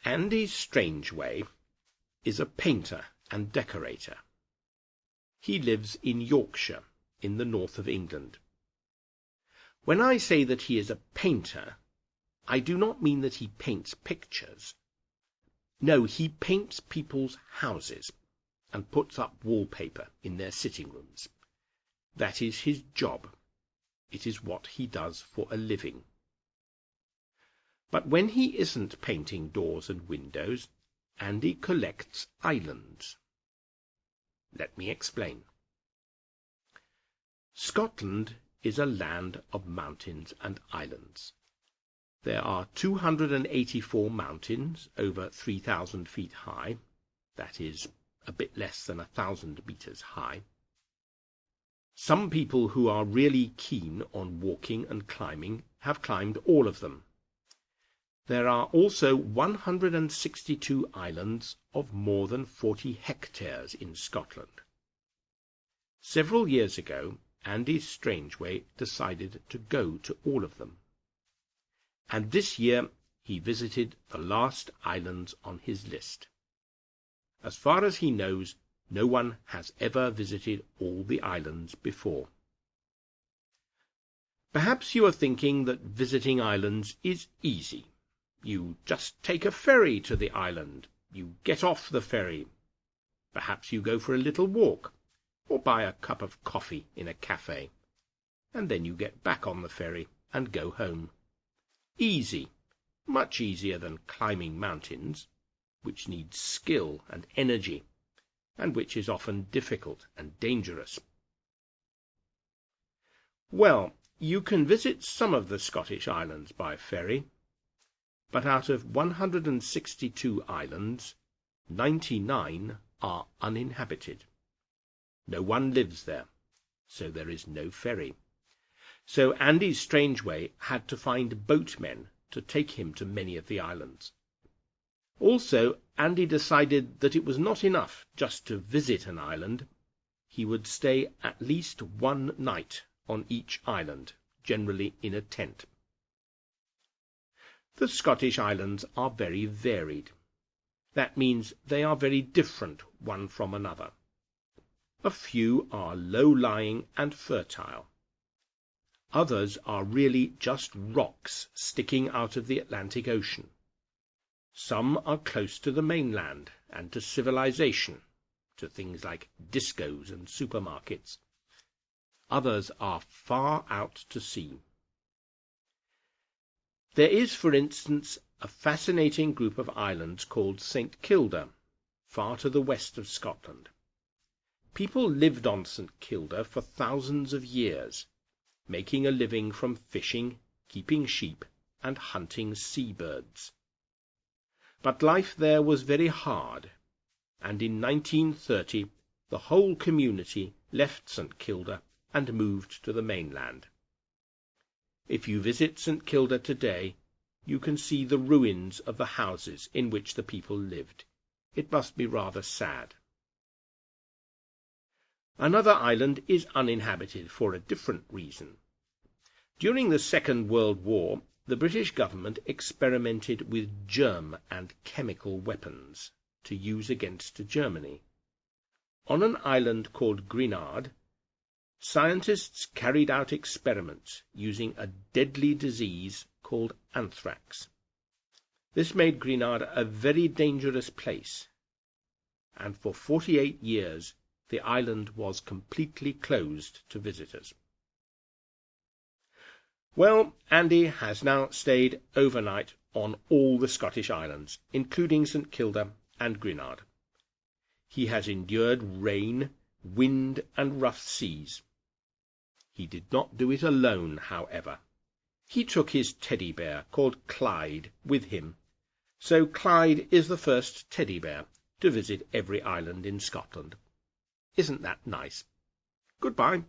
Andy Strangeway is a painter and decorator. He lives in Yorkshire, in the north of England. When I say that he is a painter, I do not mean that he paints pictures. No, he paints people's houses and puts up wallpaper in their sitting rooms. That is his job. It is what he does for a living. But when he isn't painting doors and windows, Andy collects islands. Let me explain. Scotland is a land of mountains and islands. There are 284 mountains over 3,000 feet high. That is a bit less than 1,000 meters high. Some people who are really keen on walking and climbing have climbed all of them. There are also 162 islands of more than 40 hectares in Scotland. Several years ago, Andy Strangeway decided to go to all of them. And this year he visited the last islands on his list. As far as he knows, no one has ever visited all the islands before. Perhaps you are thinking that visiting islands is easy. You just take a ferry to the island. You get off the ferry. Perhaps you go for a little walk, or buy a cup of coffee in a cafe, and then you get back on the ferry and go home. Easy, much easier than climbing mountains, which needs skill and energy, and which is often difficult and dangerous. Well, you can visit some of the Scottish islands by ferry, but out of 162 islands, 99 are uninhabited. No one lives there, so there is no ferry. So Andy Strangeway had to find boatmen to take him to many of the islands. Also, Andy decided that it was not enough just to visit an island. He would stay at least one night on each island, generally in a tent. The Scottish islands are very varied. That means they are very different one from another. A few are low-lying and fertile. Others are really just rocks sticking out of the Atlantic Ocean. Some are close to the mainland and to civilization, to things like discos and supermarkets. Others are far out to sea. There is, for instance, a fascinating group of islands called St Kilda, far to the west of Scotland. People lived on St Kilda for thousands of years, making a living from fishing, keeping sheep, and hunting seabirds. But life there was very hard, and in 1930 the whole community left St Kilda and moved to the mainland. If you visit St Kilda today, you can see the ruins of the houses in which the people lived. It must be rather sad. Another island is uninhabited for a different reason. During the Second World War, the British government experimented with germ and chemical weapons to use against Germany. On an island called Grenard, scientists carried out experiments using a deadly disease called anthrax. This made Grenard a very dangerous place, and for 48 years the island was completely closed to visitors. Well, Andy has now stayed overnight on all the Scottish islands, including St Kilda and Grenard. He has endured rain, wind, and rough seas. He did not do it alone, however. He took his teddy bear, called Clyde, with him. So Clyde is the first teddy bear to visit every island in Scotland. Isn't that nice? Goodbye.